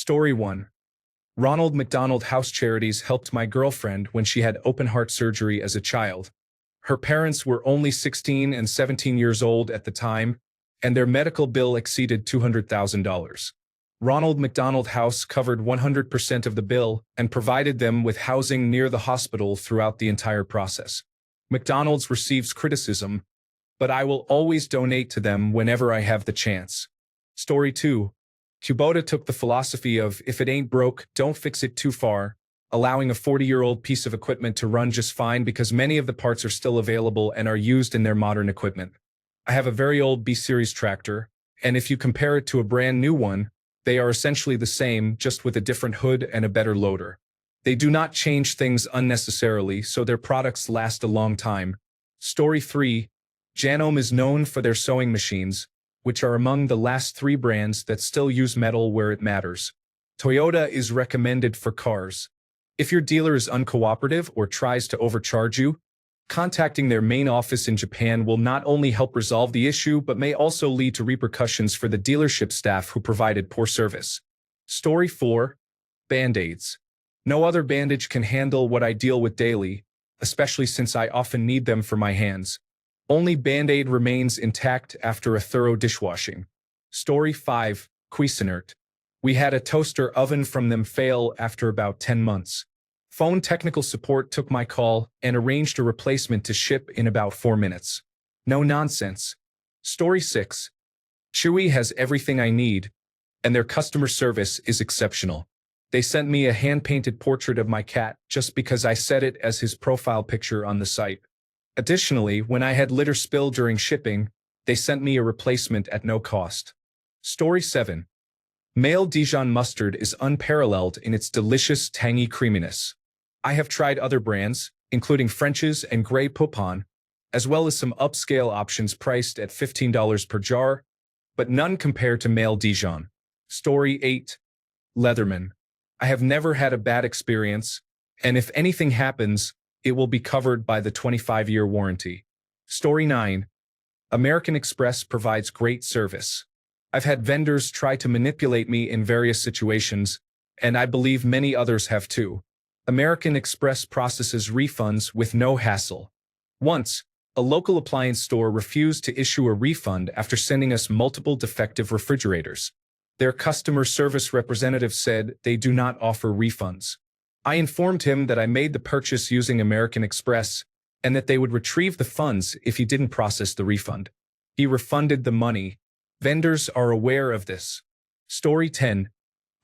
Story 1. Ronald McDonald House Charities helped my girlfriend when she had open-heart surgery as a child. Her parents were only 16 and 17 years old at the time, and their medical bill exceeded $200,000. Ronald McDonald House covered 100% of the bill and provided them with housing near the hospital throughout the entire process. McDonald's receives criticism, but I will always donate to them whenever I have the chance. Story 2. Kubota took the philosophy of, if it ain't broke, don't fix it too far, allowing a 40-year-old piece of equipment to run just fine because many of the parts are still available and are used in their modern equipment. I have a very old B-Series tractor, and if you compare it to a brand new one, they are essentially the same, just with a different hood and a better loader. They do not change things unnecessarily, so their products last a long time. Story 3. Janome is known for their sewing machines, which are among the last 3 brands that still use metal where it matters. Toyota is recommended for cars. If your dealer is uncooperative or tries to overcharge you, contacting their main office in Japan will not only help resolve the issue but may also lead to repercussions for the dealership staff who provided poor service. Story 4. Band-Aids. No other bandage can handle what I deal with daily, especially since I often need them for my hands. Only Band-Aid remains intact after a thorough dishwashing. Story 5. Cuisinart. We had a toaster oven from them fail after about 10 months. Phone technical support took my call and arranged a replacement to ship in about 4 minutes. No nonsense. Story 6. Chewy has everything I need, and their customer service is exceptional. They sent me a hand-painted portrait of my cat just because I set it as his profile picture on the site. Additionally, when I had litter spill during shipping, they sent me a replacement at no cost. Story 7. Male Dijon mustard is unparalleled in its delicious, tangy creaminess. I have tried other brands, including French's and Grey Poupon, as well as some upscale options priced at $15 per jar, but none compare to Male Dijon. Story 8. Leatherman. I have never had a bad experience, and if anything happens, it will be covered by the 25-year warranty. Story 9. American Express provides great service. I've had vendors try to manipulate me in various situations, and I believe many others have too. American Express processes refunds with no hassle. Once, a local appliance store refused to issue a refund after sending us multiple defective refrigerators. Their customer service representative said they do not offer refunds. I informed him that I made the purchase using American Express and that they would retrieve the funds if he didn't process the refund. He refunded the money. Vendors are aware of this. Story 10.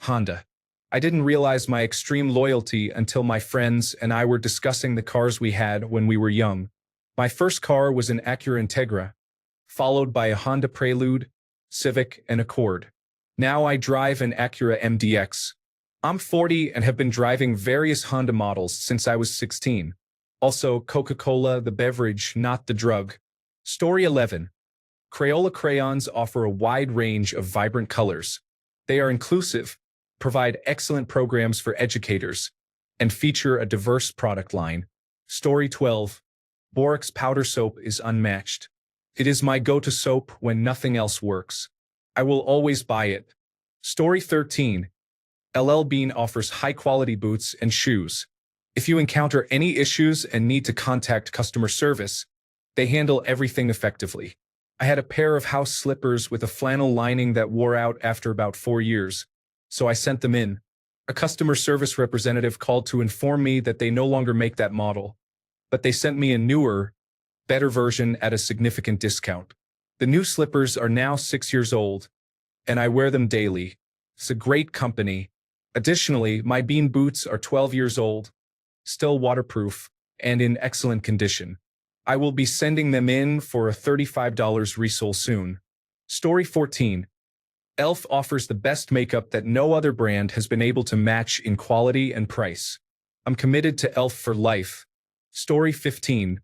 Honda. I didn't realize my extreme loyalty until my friends and I were discussing the cars we had when we were young. My first car was an Acura Integra, followed by a Honda Prelude, Civic, and Accord. Now I drive an Acura MDX. I'm 40 and have been driving various Honda models since I was 16. Also, Coca-Cola, the beverage, not the drug. Story 11. Crayola crayons offer a wide range of vibrant colors. They are inclusive, provide excellent programs for educators, and feature a diverse product line. Story 12. Borax powder soap is unmatched. It is my go-to soap when nothing else works. I will always buy it. Story 13. LL Bean offers high-quality boots and shoes. If you encounter any issues and need to contact customer service, they handle everything effectively. I had a pair of house slippers with a flannel lining that wore out after about 4 years, so I sent them in. A customer service representative called to inform me that they no longer make that model, but they sent me a newer, better version at a significant discount. The new slippers are now 6 years old, and I wear them daily. It's a great company. Additionally, my Bean boots are 12 years old, still waterproof, and in excellent condition. I will be sending them in for a $35 resale soon. Story 14. e.l.f. offers the best makeup that no other brand has been able to match in quality and price. I'm committed to e.l.f. for life. Story 15.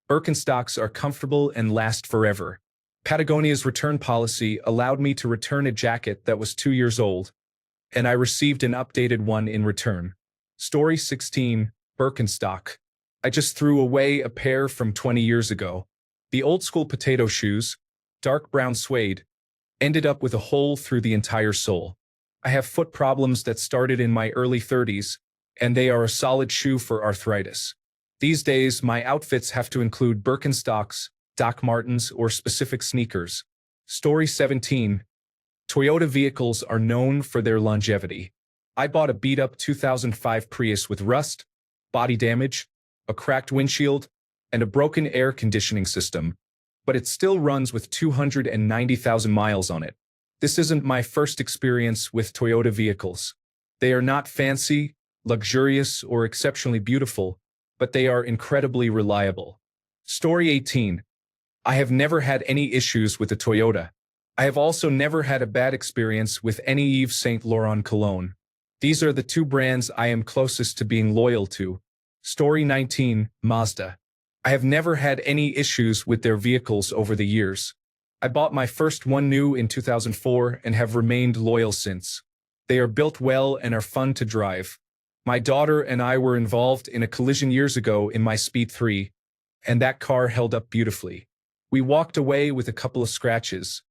Birkenstocks are comfortable and last forever. Patagonia's return policy allowed me to return a jacket that was 2 years old, and I received an updated one in return. Story 16. Birkenstock. I just threw away a pair from 20 years ago. The old-school potato shoes, dark brown suede, ended up with a hole through the entire sole. I have foot problems that started in my early 30s, and they are a solid shoe for arthritis. These days, my outfits have to include Birkenstocks, Doc Martens, or specific sneakers. Story 17. Toyota vehicles are known for their longevity. I bought a beat-up 2005 Prius with rust, body damage, a cracked windshield, and a broken air conditioning system, but it still runs with 290,000 miles on it. This isn't my first experience with Toyota vehicles. They are not fancy, luxurious, or exceptionally beautiful, but they are incredibly reliable. Story 18. I have never had any issues with a Toyota. I have also never had a bad experience with any Yves Saint Laurent cologne. These are the two brands I am closest to being loyal to. Story 19. Mazda. I have never had any issues with their vehicles over the years. I bought my first one new in 2004 and have remained loyal since. They are built well and are fun to drive. My daughter and I were involved in a collision years ago in my Speed 3, and that car held up beautifully. We walked away with a couple of scratches,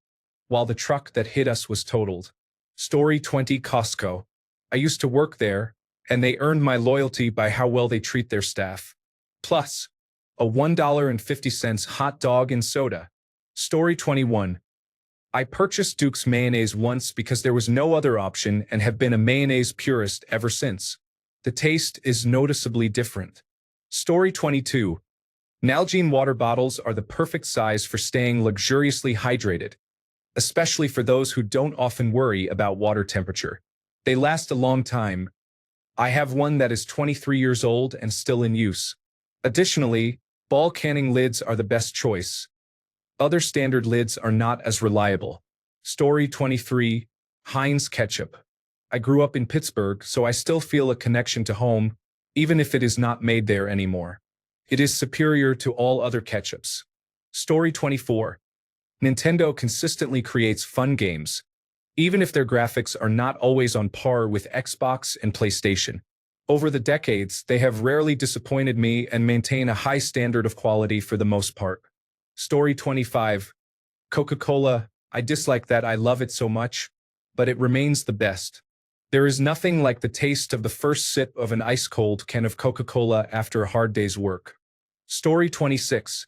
while the truck that hit us was totaled. Story 20. Costco. I used to work there, and they earned my loyalty by how well they treat their staff. Plus, a $1.50 hot dog and soda. Story 21. I purchased Duke's mayonnaise once because there was no other option and have been a mayonnaise purist ever since. The taste is noticeably different. Story 22. Nalgene water bottles are the perfect size for staying luxuriously hydrated, especially for those who don't often worry about water temperature. They last a long time. I have one that is 23 years old and still in use. Additionally, ball canning lids are the best choice. Other standard lids are not as reliable. Story 23. Heinz ketchup. I grew up in Pittsburgh, so I still feel a connection to home, even if it is not made there anymore. It is superior to all other ketchups. Story 24. Nintendo consistently creates fun games, even if their graphics are not always on par with Xbox and PlayStation. Over the decades, they have rarely disappointed me and maintain a high standard of quality for the most part. Story 25. Coca-Cola. I dislike that I love it so much, but it remains the best. There is nothing like the taste of the first sip of an ice-cold can of Coca-Cola after a hard day's work. Story 26.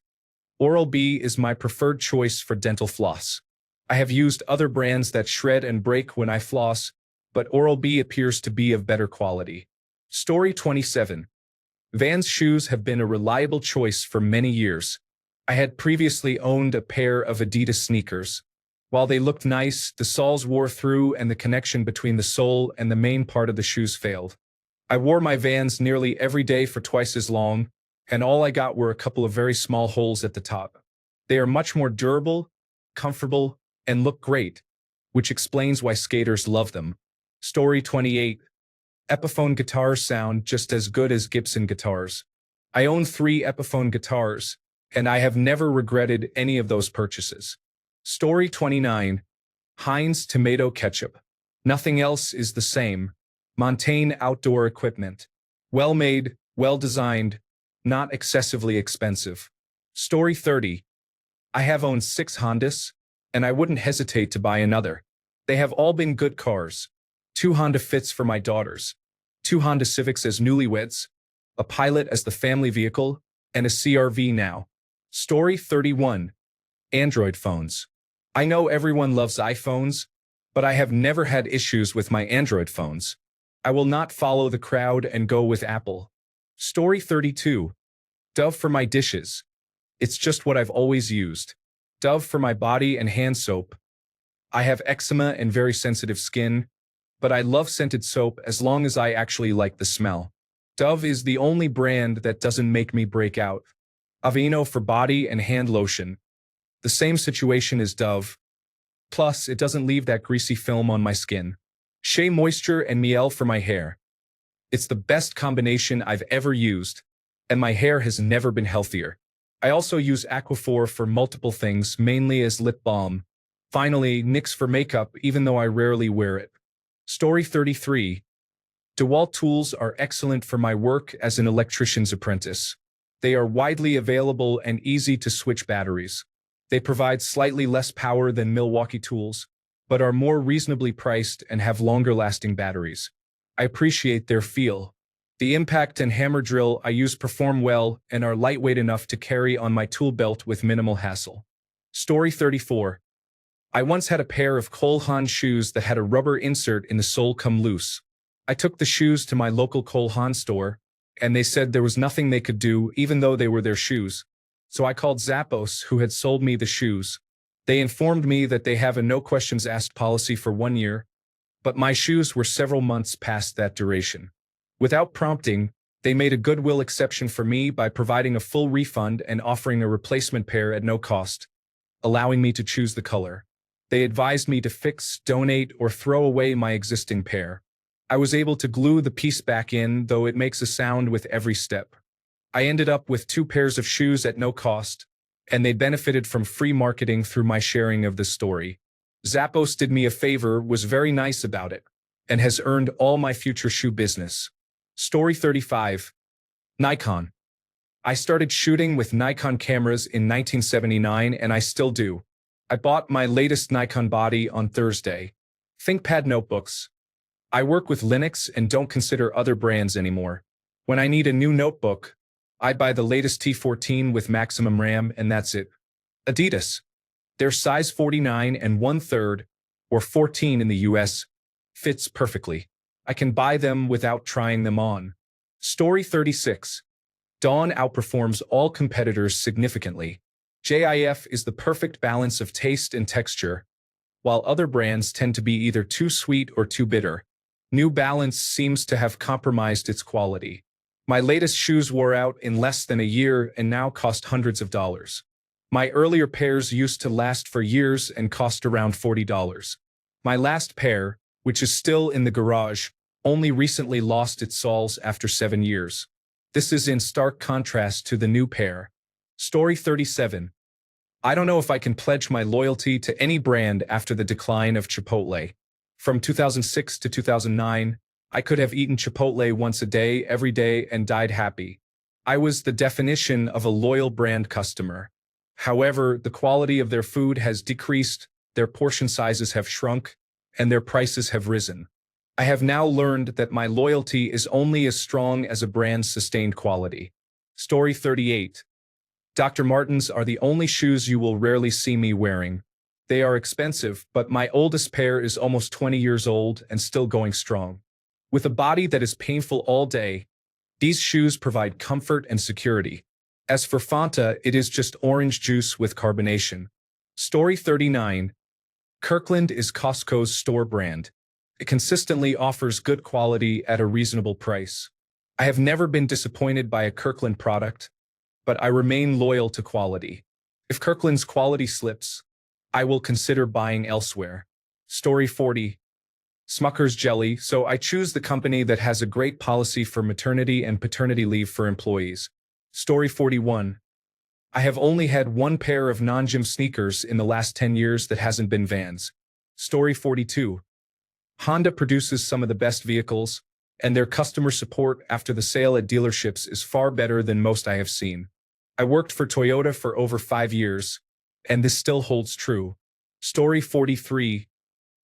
Oral-B is my preferred choice for dental floss. I have used other brands that shred and break when I floss, but Oral-B appears to be of better quality. Story 27. Vans shoes have been a reliable choice for many years. I had previously owned a pair of Adidas sneakers. While they looked nice, the soles wore through and the connection between the sole and the main part of the shoes failed. I wore my Vans nearly every day for twice as long, and all I got were a couple of very small holes at the top. They are much more durable, comfortable, and look great, which explains why skaters love them. Story 28. Epiphone guitars sound just as good as Gibson guitars. I own 3 Epiphone guitars, and I have never regretted any of those purchases. Story 29. Heinz tomato ketchup. Nothing else is the same. Montaigne outdoor equipment. Well made, well designed, not excessively expensive. Story 30. I have owned 6 Hondas, and I wouldn't hesitate to buy another. They have all been good cars. 2 Honda Fits for my daughters, 2 Honda Civics as newlyweds, a Pilot as the family vehicle, and a CR-V now. Story 31. Android phones. I know everyone loves iPhones, but I have never had issues with my Android phones. I will not follow the crowd and go with Apple. Story 32. Dove for my dishes. It's just what I've always used. Dove for my body and hand soap. I have eczema and very sensitive skin, but I love scented soap as long as I actually like the smell. Dove is the only brand that doesn't make me break out. Aveeno for body and hand lotion. The same situation as Dove. Plus, it doesn't leave that greasy film on my skin. Shea Moisture and Miel for my hair. It's the best combination I've ever used, and my hair has never been healthier. I also use Aquaphor for multiple things, mainly as lip balm. Finally, NYX for makeup, even though I rarely wear it. Story 33. DeWalt tools are excellent for my work as an electrician's apprentice. They are widely available and easy to switch batteries. They provide slightly less power than Milwaukee tools, but are more reasonably priced and have longer-lasting batteries. I appreciate their feel. The impact and hammer drill I use perform well and are lightweight enough to carry on my tool belt with minimal hassle. Story 34. I once had a pair of Cole Haan shoes that had a rubber insert in the sole come loose. I took the shoes to my local Cole Haan store, and they said there was nothing they could do even though they were their shoes. So I called Zappos, who had sold me the shoes. They informed me that they have a no questions asked policy for 1 year, but my shoes were several months past that duration. Without prompting, they made a goodwill exception for me by providing a full refund and offering a replacement pair at no cost, allowing me to choose the color. They advised me to fix, donate, or throw away my existing pair. I was able to glue the piece back in, though it makes a sound with every step. I ended up with 2 pairs of shoes at no cost, and they benefited from free marketing through my sharing of the story. Zappos did me a favor, was very nice about it, and has earned all my future shoe business. Story 35. Nikon. I started shooting with Nikon cameras in 1979 and I still do. I bought my latest Nikon body on Thursday. ThinkPad notebooks. I work with Linux and don't consider other brands anymore. When I need a new notebook, I buy the latest T14 with maximum RAM and that's it. Adidas. Their size 49 and 1/3, or 14 in the US, fits perfectly. I can buy them without trying them on. Story 36. Dawn outperforms all competitors significantly. JIF is the perfect balance of taste and texture, while other brands tend to be either too sweet or too bitter. New Balance seems to have compromised its quality. My latest shoes wore out in less than a year and now cost hundreds of dollars. My earlier pairs used to last for years and cost around $40. My last pair, which is still in the garage, only recently lost its soles after 7 years. This is in stark contrast to the new pair. Story 37. I don't know if I can pledge my loyalty to any brand after the decline of Chipotle. From 2006 to 2009, I could have eaten Chipotle once a day, every day, and died happy. I was the definition of a loyal brand customer. However, the quality of their food has decreased, their portion sizes have shrunk, and their prices have risen. I have now learned that my loyalty is only as strong as a brand's sustained quality. Story 38. Dr. Martens are the only shoes you will rarely see me wearing. They are expensive, but my oldest pair is almost 20 years old and still going strong. With a body that is painful all day, these shoes provide comfort and security. As for Fanta, it is just orange juice with carbonation. Story 39. Kirkland is Costco's store brand. It consistently offers good quality at a reasonable price. I have never been disappointed by a Kirkland product, but I remain loyal to quality. If Kirkland's quality slips, I will consider buying elsewhere. Story 40. Smucker's jelly, so I choose the company that has a great policy for maternity and paternity leave for employees. Story 41. I have only had 1 pair of non-gym sneakers in the last 10 years that hasn't been Vans. Story 42. Honda produces some of the best vehicles, and their customer support after the sale at dealerships is far better than most I have seen. I worked for Toyota for over 5 years, and this still holds true. Story 43.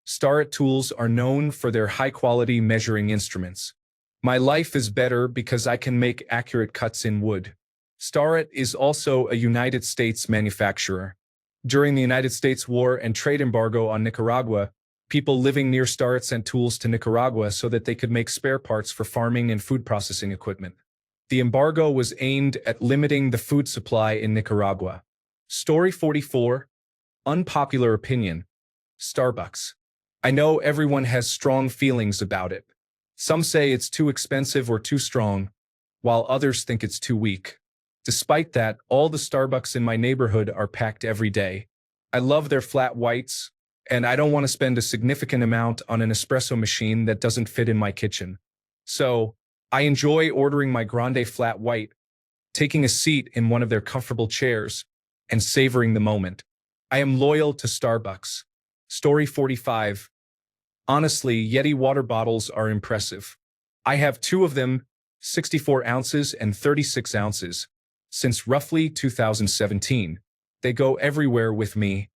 Starrett tools are known for their high-quality measuring instruments. My life is better because I can make accurate cuts in wood. Starrett is also a United States manufacturer. During the United States war and trade embargo on Nicaragua, people living near Starrett sent tools to Nicaragua so that they could make spare parts for farming and food processing equipment. The embargo was aimed at limiting the food supply in Nicaragua. Story 44. Unpopular opinion. Starbucks. I know everyone has strong feelings about it. Some say it's too expensive or too strong, while others think it's too weak. Despite that, all the Starbucks in my neighborhood are packed every day. I love their flat whites, and I don't want to spend a significant amount on an espresso machine that doesn't fit in my kitchen. So, I enjoy ordering my grande flat white, taking a seat in one of their comfortable chairs, and savoring the moment. I am loyal to Starbucks. Story 45. Honestly, Yeti water bottles are impressive. I have 2 of them, 64 ounces and 36 ounces, since roughly 2017. They go everywhere with me.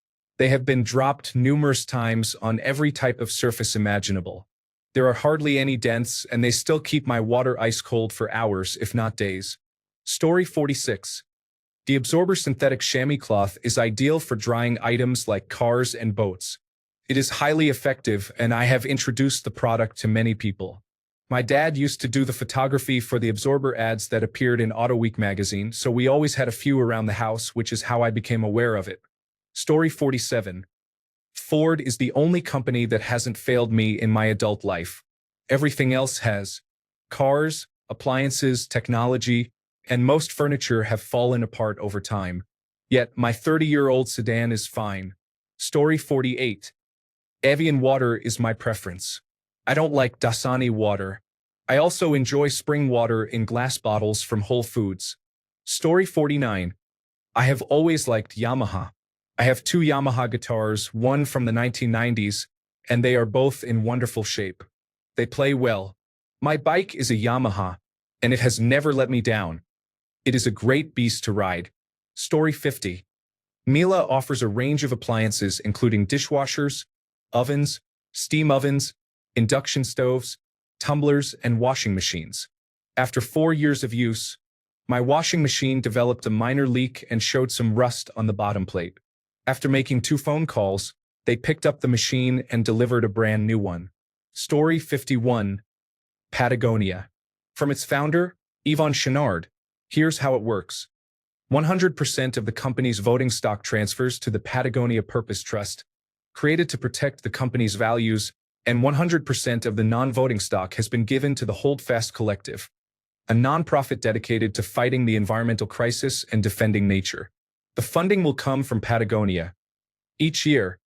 They have been dropped numerous times on every type of surface imaginable. There are hardly any dents, and they still keep my water ice cold for hours, if not days. Story 46. The Absorber synthetic chamois cloth is ideal for drying items like cars and boats. It is highly effective, and I have introduced the product to many people. My dad used to do the photography for the Absorber ads that appeared in Auto Week magazine, so we always had a few around the house, which is how I became aware of it. Story 47. Ford is the only company that hasn't failed me in my adult life. Everything else has. Cars, appliances, technology, and most furniture have fallen apart over time. Yet, my 30-year-old sedan is fine. Story 48. Evian water is my preference. I don't like Dasani water. I also enjoy spring water in glass bottles from Whole Foods. Story 49. I have always liked Yamaha. I have two Yamaha guitars, one from the 1990s, and they are both in wonderful shape. They play well. My bike is a Yamaha, and it has never let me down. It is a great beast to ride. Story 50. Miele offers a range of appliances including dishwashers, ovens, steam ovens, induction stoves, tumblers, and washing machines. After 4 years of use, my washing machine developed a minor leak and showed some rust on the bottom plate. After making 2 phone calls, they picked up the machine and delivered a brand new one. Story 51. Patagonia. From its founder, Yvon Chouinard, here's how it works. 100% of the company's voting stock transfers to the Patagonia Purpose Trust, created to protect the company's values, and 100% of the non-voting stock has been given to the Holdfast Collective, a nonprofit dedicated to fighting the environmental crisis and defending nature. The funding will come from Patagonia. Each year,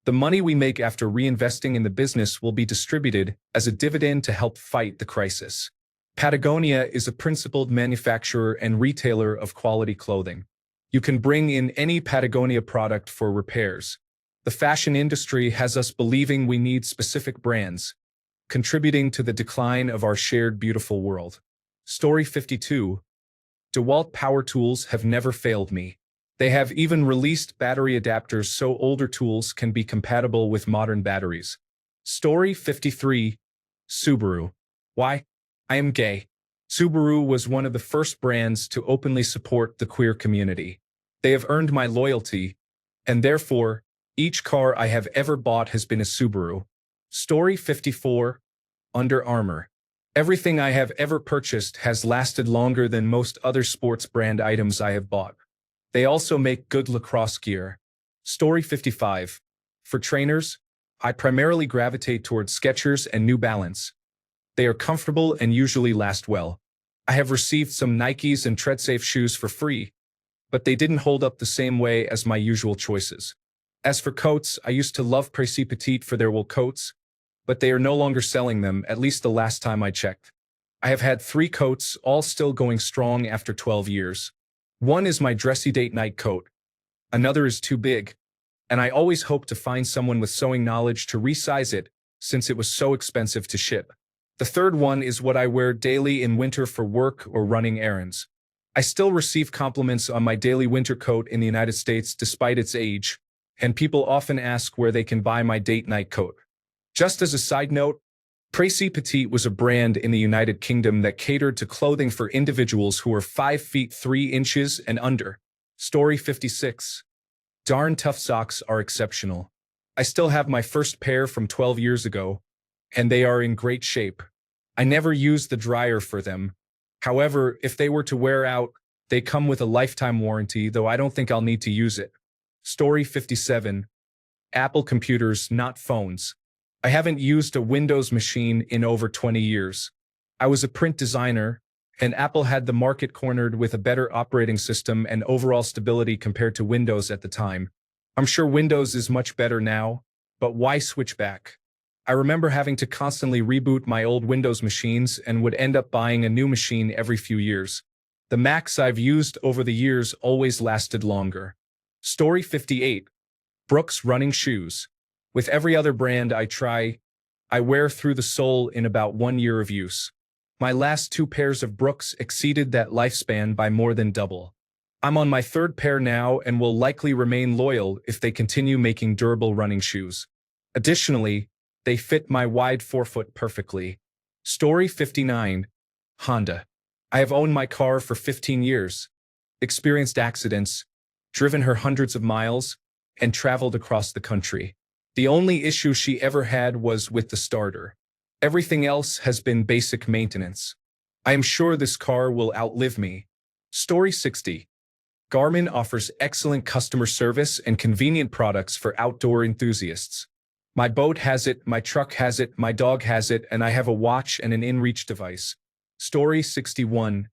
the money we make after reinvesting in the business will be distributed as a dividend to help fight the crisis. Patagonia is a principled manufacturer and retailer of quality clothing. You can bring in any Patagonia product for repairs. The fashion industry has us believing we need specific brands, contributing to the decline of our shared beautiful world. Story 52. DeWalt power tools have never failed me. They have even released battery adapters so older tools can be compatible with modern batteries. Story 53. Subaru. Why? I am gay. Subaru was one of the first brands to openly support the queer community. They have earned my loyalty, and therefore, each car I have ever bought has been a Subaru. Story 54. Under Armour. Everything I have ever purchased has lasted longer than most other sports brand items I have bought. They also make good lacrosse gear. Story 55. For trainers, I primarily gravitate towards Skechers and New Balance. They are comfortable and usually last well. I have received some Nikes and TreadSafe shoes for free, but they didn't hold up the same way as my usual choices. As for coats, I used to love Précis Petite for their wool coats, but they are no longer selling them, at least the last time I checked. I have had 3 coats, all still going strong after 12 years. One is my dressy date night coat. Another is too big, and I always hope to find someone with sewing knowledge to resize it, since it was so expensive to ship. The third one is what I wear daily in winter for work or running errands. I still receive compliments on my daily winter coat in the United States despite its age, and people often ask where they can buy my date night coat. Just as a side note, Précis Petite was a brand in the United Kingdom that catered to clothing for individuals who were 5 feet 3 inches and under. Story 56. Darn tough socks are exceptional. I still have my first pair from 12 years ago, and they are in great shape. I never use the dryer for them. However, if they were to wear out, they come with a lifetime warranty, though I don't think I'll need to use it. Story 57. Apple computers, not phones. I haven't used a Windows machine in over 20 years. I was a print designer, and Apple had the market cornered with a better operating system and overall stability compared to Windows at the time. I'm sure Windows is much better now, but why switch back? I remember having to constantly reboot my old Windows machines and would end up buying a new machine every few years. The Macs I've used over the years always lasted longer. Story 58. Brooks running shoes. With every other brand I try, I wear through the sole in about 1 year of use. My last 2 pairs of Brooks exceeded that lifespan by more than double. I'm on my third pair now and will likely remain loyal if they continue making durable running shoes. Additionally, they fit my wide forefoot perfectly. Story 59. Honda. I have owned my car for 15 years, experienced accidents, driven her hundreds of miles, and traveled across the country. The only issue she ever had was with the starter. Everything else has been basic maintenance. I am sure this car will outlive me. Story 60. Garmin offers excellent customer service and convenient products for outdoor enthusiasts. My boat has it, my truck has it, my dog has it, and I have a watch and an inReach device. Story 61.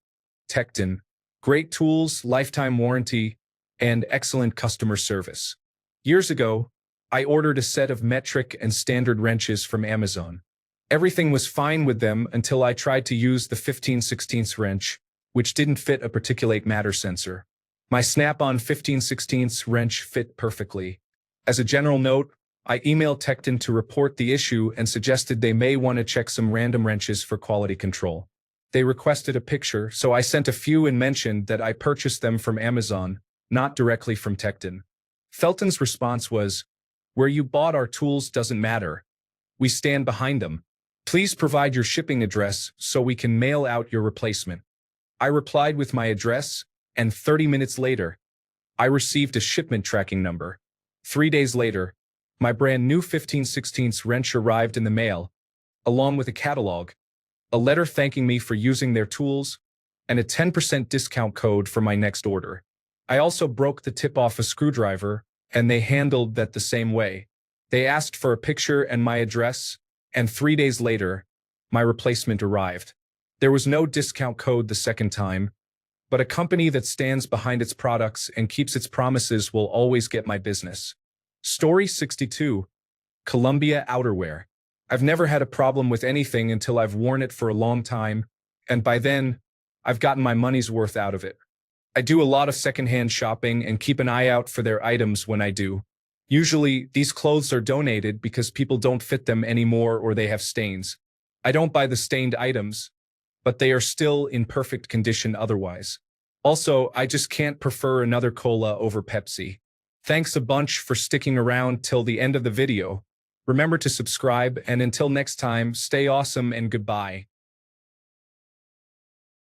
Tecton. Great tools, lifetime warranty, and excellent customer service. Years ago, I ordered a set of metric and standard wrenches from Amazon. Everything was fine with them until I tried to use the 15/16 wrench, which didn't fit a particulate matter sensor. My snap-on 15/16 wrench fit perfectly. As a general note, I emailed Tecton to report the issue and suggested they may want to check some random wrenches for quality control. They requested a picture, so I sent a few and mentioned that I purchased them from Amazon, not directly from Tecton. Felton's response was, "Where you bought our tools doesn't matter. We stand behind them. Please provide your shipping address so we can mail out your replacement." I replied with my address, and 30 minutes later, I received a shipment tracking number. 3 days later, my brand new 15/16 wrench arrived in the mail, along with a catalog, a letter thanking me for using their tools, and a 10% discount code for my next order. I also broke the tip off a screwdriver, and they handled that the same way. They asked for a picture and my address, and 3 days later, my replacement arrived. There was no discount code the second time, but a company that stands behind its products and keeps its promises will always get my business. Story 62. Columbia outerwear. I've never had a problem with anything until I've worn it for a long time, and by then, I've gotten my money's worth out of it. I do a lot of secondhand shopping and keep an eye out for their items when I do. Usually, these clothes are donated because people don't fit them anymore or they have stains. I don't buy the stained items, but they are still in perfect condition otherwise. Also, I just can't prefer another cola over Pepsi. Thanks a bunch for sticking around till the end of the video. Remember to subscribe, and until next time, stay awesome and goodbye.